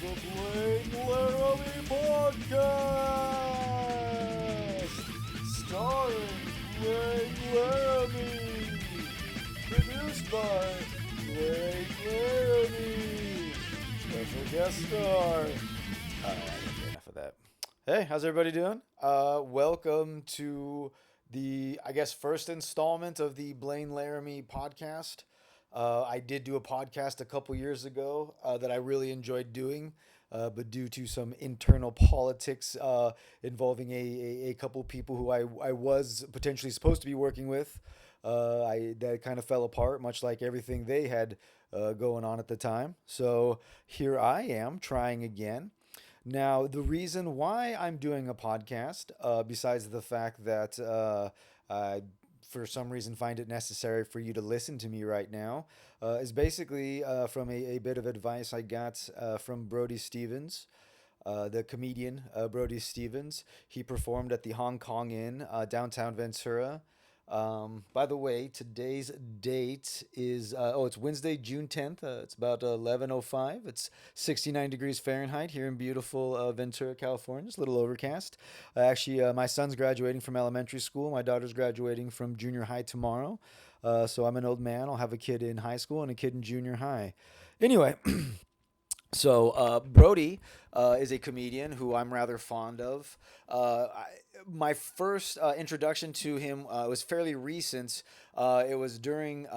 the Blane Laramie Podcast, starring Blane Laramie, produced by Blane Laramie, special guest star. Enough of that. Hey, how's everybody doing? Welcome to the, I guess, first installment of the Blane Laramie podcast. I did do a podcast a couple years ago that I really enjoyed doing, but due to some internal politics involving a couple people who I was potentially supposed to be working with, that kind of fell apart, much like everything they had going on at the time. So here I am trying again. Now, the reason why I'm doing a podcast, besides the fact that I, for some reason, find it necessary for you to listen to me right now, is basically from a bit of advice I got from Brody Stevens. The comedian Brody Stevens. He performed at the Hong Kong Inn, downtown Ventura. By the way, today's date is it's Wednesday, June 10th. It's about 11:05. It's 69 degrees Fahrenheit here in beautiful Ventura, California. It's a little overcast. Actually, my son's graduating from elementary school. My daughter's graduating from junior high tomorrow. So I'm an old man. I'll have a kid in high school and a kid in junior high. Anyway, so Brody is a comedian who I'm rather fond of. My first introduction to him was fairly recent. It was during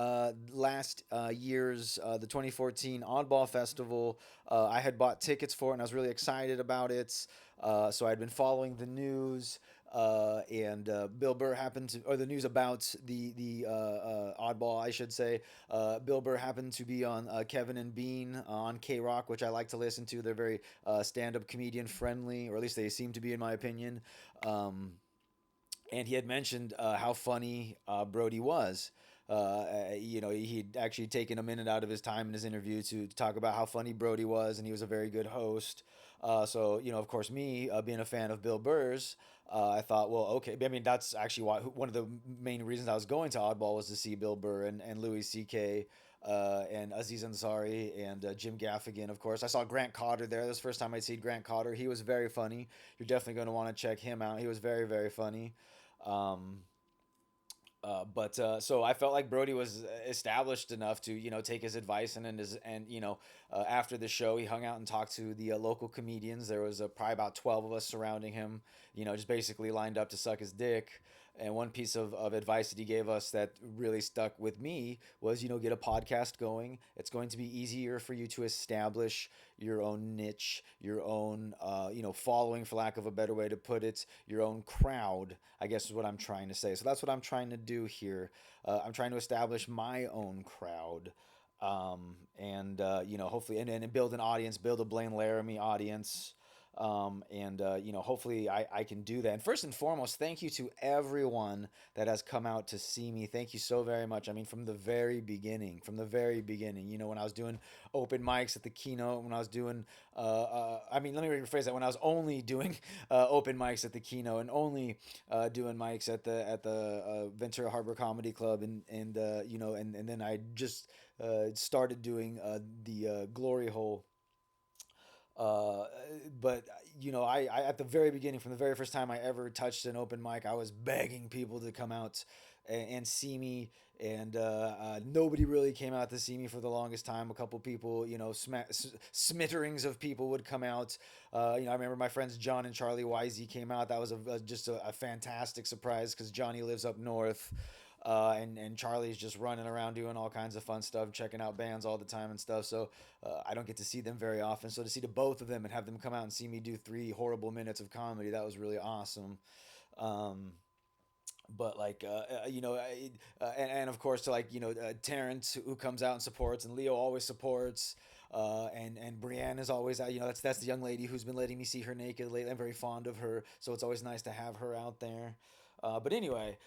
last year's the 2014 Oddball Festival. I had bought tickets for it and I was really excited about it. So I'd been following the news. And Bill Burr happened to, or the news about the oddball, I should say. Bill Burr happened to be on Kevin and Bean on K Rock, which I like to listen to. They're very stand-up comedian friendly, or at least they seem to be, in my opinion. And he had mentioned how funny Brody was. He'd actually taken a minute out of his time in his interview to talk about how funny Brody was, and he was a very good host. Of course, me being a fan of Bill Burr's, I thought, well, okay. I mean, that's actually one of the main reasons I was going to Oddball was to see Bill Burr and Louis C.K. And Aziz Ansari and Jim Gaffigan, of course. I saw Grant Cotter there. This was the first time I'd seen Grant Cotter. He was very funny. You're definitely going to want to check him out. He was very, very funny. Um, so I felt like Brody was established enough to take his advice after the show he hung out and talked to the local comedians. There was probably about 12 of us surrounding him, just basically lined up to suck his dick. And one piece of advice that he gave us that really stuck with me was, get a podcast going. It's going to be easier for you to establish your own niche, your own, following, for lack of a better way to put it, your own crowd, I guess is what I'm trying to say. So that's what I'm trying to do here. I'm trying to establish my own crowd. Hopefully, and build an audience, build a Blane Laramie audience. Hopefully I can do that. And first and foremost, thank you to everyone that has come out to see me. Thank you so very much. I mean, from the very beginning, when I was doing open mics at the Keynote, when I was doing, let me rephrase that. When I was only doing open mics at the Keynote and only doing mics at the Ventura Harbor Comedy Club, and then I just started doing the Glory Hole. But I at the very beginning, from the very first time I ever touched an open mic, I was begging people to come out and see me, and nobody really came out to see me for the longest time. A couple people, smitterings of people would come out. I remember my friends John and Charlie Wisey came out. That was just a fantastic surprise because Johnny lives up north. And Charlie's just running around doing all kinds of fun stuff, checking out bands all the time and stuff. So I don't get to see them very often. So to see the both of them and have them come out and see me do 3 horrible minutes of comedy, that was really awesome. Um, and of course to Terrence, who comes out and supports, and Leo always supports. And Brienne is always out. That's the young lady who's been letting me see her naked lately. I'm very fond of her, so it's always nice to have her out there. But anyway,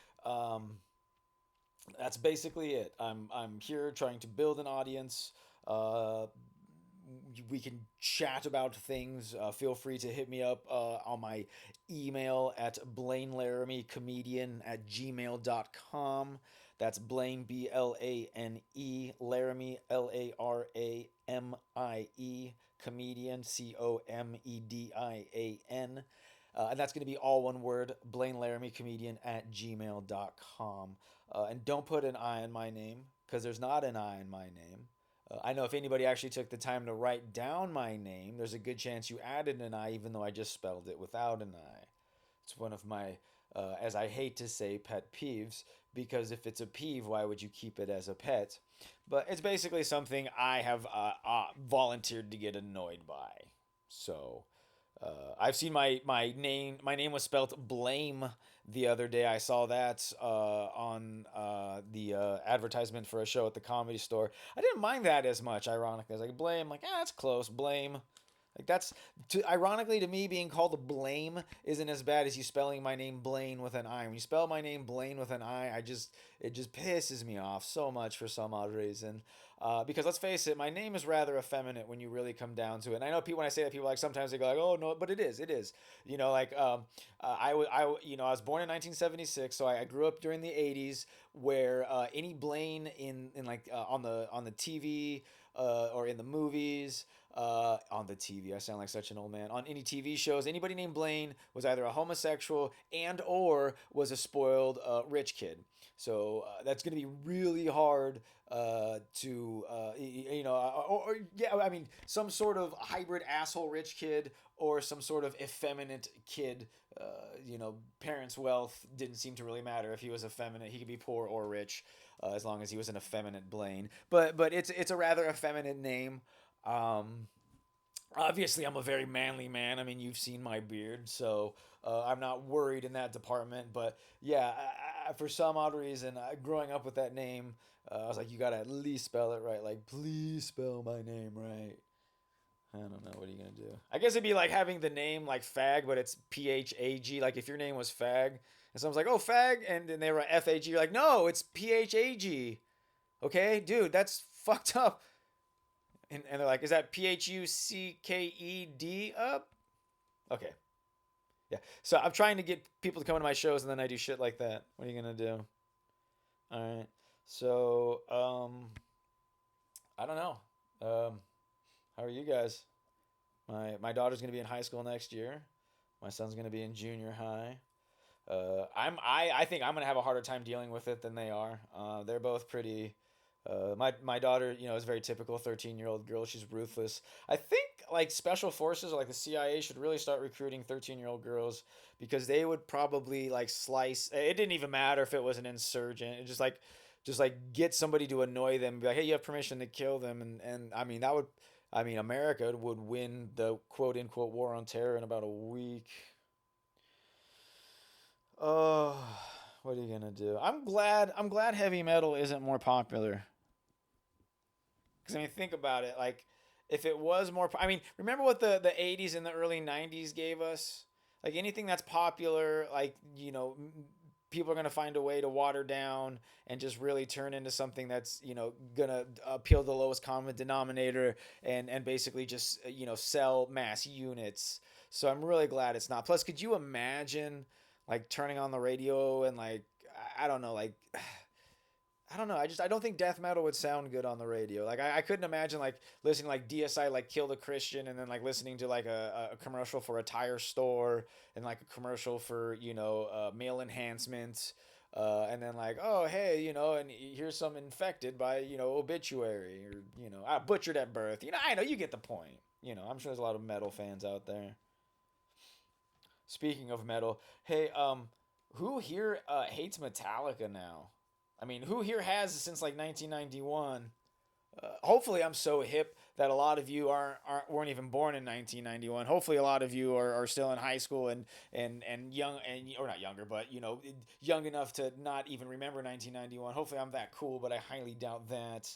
that's basically it. I'm here trying to build an audience. Uh, we can chat about things. Feel free to hit me up on my email at blanelaramies@gmail.com. That's Blane, Blane, Laramie, Laramie. comedian, Comedian. And that's going to be all one word, Blane Laramie comedian at gmail.com. And don't put an I in my name because there's not an I in my name. I know if anybody actually took the time to write down my name, there's a good chance you added an I, even though I just spelled it without an I. It's one of my, as I hate to say, pet peeves, because if it's a peeve, why would you keep it as a pet? But it's basically something I have volunteered to get annoyed by. So I've seen my name was spelt blame the other day. I saw that on the advertisement for a show at the Comedy Store. I didn't mind that as much. Ironically, I was like blame, like that's close. Blame, like that's ironically to me, being called a blame isn't as bad as you spelling my name Blane with an I. When you spell my name Blane with an I, it just pisses me off so much for some odd reason. Because let's face it, my name is rather effeminate when you really come down to it. And I know people, when I say that, people like sometimes they go like, "Oh no," but it is. Like I was born in 1976, so I grew up during the 80s, where any Blane in like on the TV or in the movies. On the TV, I sound like such an old man. On any TV shows, anybody named Blane was either a homosexual and or was a spoiled rich kid. So that's going to be really hard or yeah, I mean, some sort of hybrid asshole rich kid or some sort of effeminate kid. Parents' wealth didn't seem to really matter if he was effeminate. He could be poor or rich, as long as he was an effeminate Blane. But it's a rather effeminate name. Um, Obviously, I'm a very manly man. I mean, you've seen my beard, so I'm not worried in that department. But yeah, for some odd reason, growing up with that name, I was like, you gotta at least spell it right. Like, please spell my name right. I don't know. What are you gonna do? I guess it'd be like having the name like Fag, but it's Phag. Like if your name was Fag, and someone's like, "Oh, Fag," and then they were Fag, you're like, "No, it's Phag." Okay, dude, that's fucked up. And they're like, is that Phucked up? Okay. Yeah. So I'm trying to get people to come to my shows and then I do shit like that. What are you going to do? All right. So, I don't know. How are you guys? My daughter's going to be in high school next year. My son's going to be in junior high. I think I'm gonna have a harder time dealing with it than they are. They're both pretty. My daughter, is very typical 13-year-old girl. She's ruthless. I think like special forces or like the CIA should really start recruiting 13-year-old girls because they would probably like slice. It didn't even matter if it was an insurgent. It just like get somebody to annoy them. And be like, hey, you have permission to kill them, and I mean that would. I mean, America would win the quote unquote war on terror in about a week. Oh, what are you gonna do? I'm glad heavy metal isn't more popular. Because I mean, think about it. Like, if it was more, I mean, remember what the '80s and the early '90s gave us? Like anything that's popular, like people are gonna find a way to water down and just really turn into something that's gonna appeal to the lowest common denominator and basically just sell mass units. So I'm really glad it's not. Plus, could you imagine like turning on the radio and like I don't know, like I don't know. I don't think death metal would sound good on the radio. Like I couldn't imagine like listening like DSI like Kill the Christian and then like listening to like a commercial for a tire store and like a commercial for male enhancements. And then like, oh hey, and here's some infected by obituary or butchered at birth. I know you get the point. I'm sure there's a lot of metal fans out there. Speaking of metal, hey, who here hates Metallica now? I mean, who here has since like 1991? Hopefully, I'm so hip that a lot of you weren't even born in 1991. Hopefully, a lot of you are still in high school and young and or not younger, but young enough to not even remember 1991. Hopefully, I'm that cool, but I highly doubt that.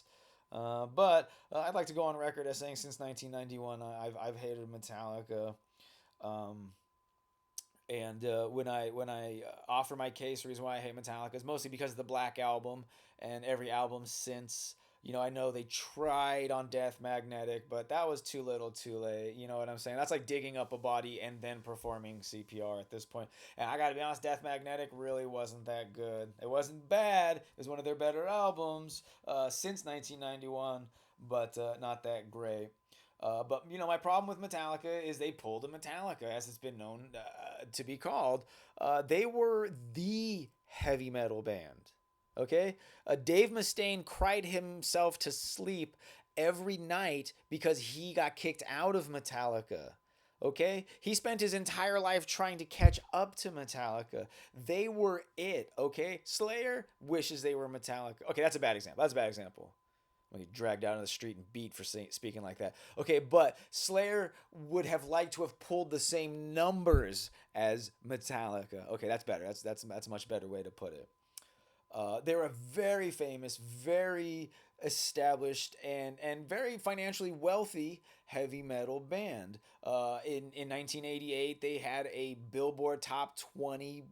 But I'd like to go on record as saying since 1991, I've hated Metallica. Um, and when I offer my case, the reason why I hate Metallica is mostly because of the Black Album and every album since. I know they tried on Death Magnetic, but that was too little, too late. You know what I'm saying? That's like digging up a body and then performing CPR at this point. And I gotta be honest, Death Magnetic really wasn't that good. It wasn't bad. It was one of their better albums since 1991. but not that great. But my problem with Metallica is they pulled a Metallica, as it's been known to be called. They were the heavy metal band. Okay, Dave Mustaine cried himself to sleep every night because he got kicked out of Metallica. Okay, he spent his entire life trying to catch up to Metallica. They were it. Okay, Slayer wishes they were Metallica. Okay, that's a bad example. That's a bad example. When get dragged out on the street and beat for speaking like that. Okay, but Slayer would have liked to have pulled the same numbers as Metallica. Okay, that's better. That's a much better way to put it. They're a very famous, very established, and very financially wealthy heavy metal band. In 1988, they had a Billboard Top 20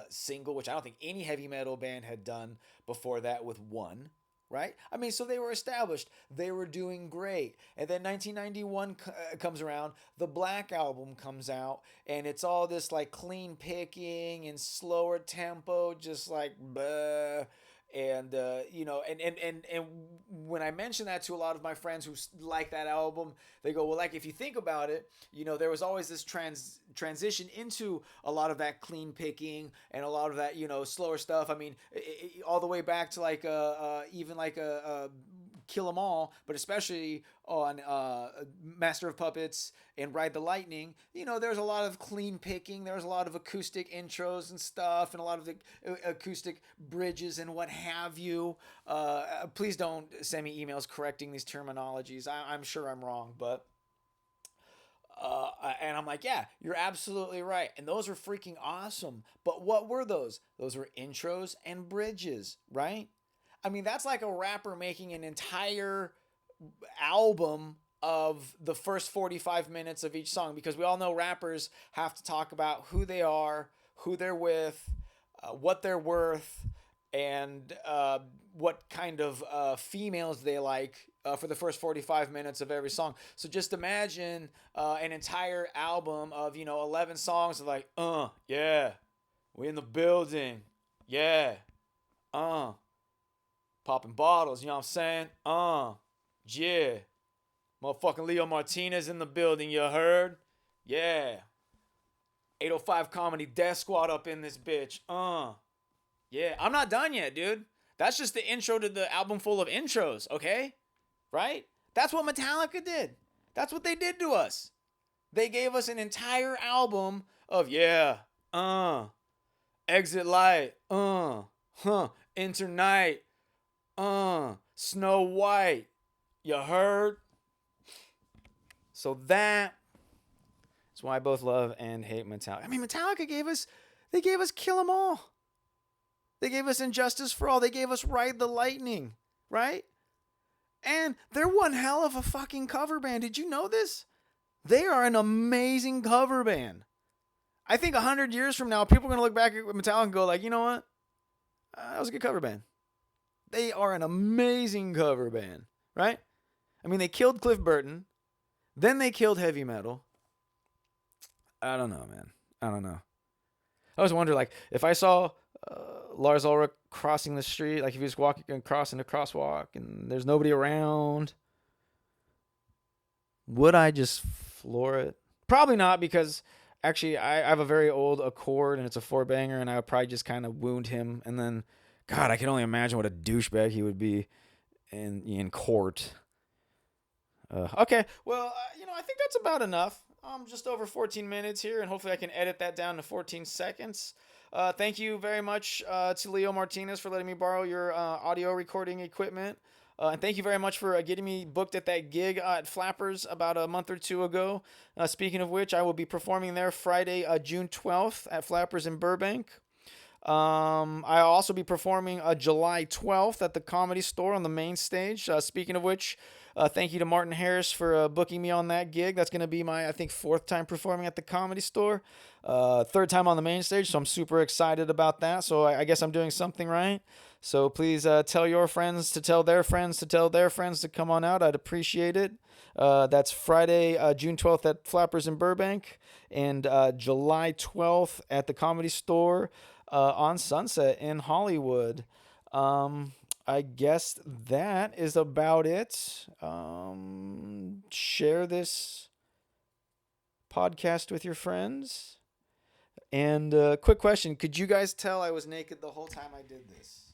single, which I don't think any heavy metal band had done before that with one. Right? I mean, so they were established. They were doing great. And then 1991 comes around. The Black Album comes out. And it's all this like clean picking and slower tempo, just like, bleh. And and when I mention that to a lot of my friends who like that album, they go, well, like, if you think about it, there was always this transition into a lot of that clean picking and a lot of that slower stuff. I mean, all the way back to like even like a Kill 'Em All, but especially on Master of Puppets and Ride the Lightning, there's a lot of clean picking. There's a lot of acoustic intros and stuff, and a lot of the acoustic bridges and what have you. Please don't send me emails correcting these terminologies. I'm sure I'm wrong, but. And I'm like, yeah, you're absolutely right. And those were freaking awesome. But what were those? Those were intros and bridges, right? I mean, that's like a rapper making an entire album of the first 45 minutes of each song, because we all know rappers have to talk about who they are, who they're with, what they're worth, and what kind of females they like for the first 45 minutes of every song. So just imagine an entire album of 11 songs of like, yeah, we in the building, yeah, popping bottles, you know what I'm saying? Yeah. Motherfucking Leo Martinez in the building, you heard? Yeah. 805 Comedy Death Squad up in this bitch. Yeah. I'm not done yet, dude. That's just the intro to the album full of intros, okay? Right? That's what Metallica did. That's what they did to us. They gave us an entire album of, yeah, Exit Light, Enter Night, Snow White. You heard? So that's why I both love and hate Metallica. I mean, Metallica gave us Kill 'Em All. They gave us Injustice for All. They gave us Ride the Lightning, right? And they're one hell of a fucking cover band. Did you know this? They are an amazing cover band. I think 100 years from now, people are going to look back at Metallica and go like, you know what? That was a good cover band. They are an amazing cover band, right? I mean, they killed Cliff Burton. Then they killed heavy metal. I don't know, man. I don't know. I always wonder, like, if I saw Lars Ulrich crossing the street, like if he was walking across in a crosswalk and there's nobody around, would I just floor it? Probably not, because actually I have a very old Accord and it's a 4-banger, and I would probably just kind of wound him. And then, God, I can only imagine what a douchebag he would be in court. Okay, well, I think that's about enough. I'm just over 14 minutes here, and hopefully I can edit that down to 14 seconds. Thank you very much to Leo Martinez for letting me borrow your audio recording equipment. And thank you very much for getting me booked at that gig at Flappers about a month or two ago. Speaking of which, I will be performing there Friday, June 12th at Flappers in Burbank. I'll also be performing July 12th at the Comedy Store on the main stage. Speaking of which, thank you to Martin Harris for booking me on that gig. That's going to be my, I think, 4th time performing at the Comedy Store. 3rd time on the main stage, so I'm super excited about that. So I guess I'm doing something right. So please tell your friends to tell their friends to tell their friends to come on out. I'd appreciate it. That's Friday, June 12th at Flappers in Burbank, and July 12th at the Comedy Store on Sunset in Hollywood. I guess that is about it. Share this podcast with your friends. And quick question: could you guys tell I was naked the whole time I did this?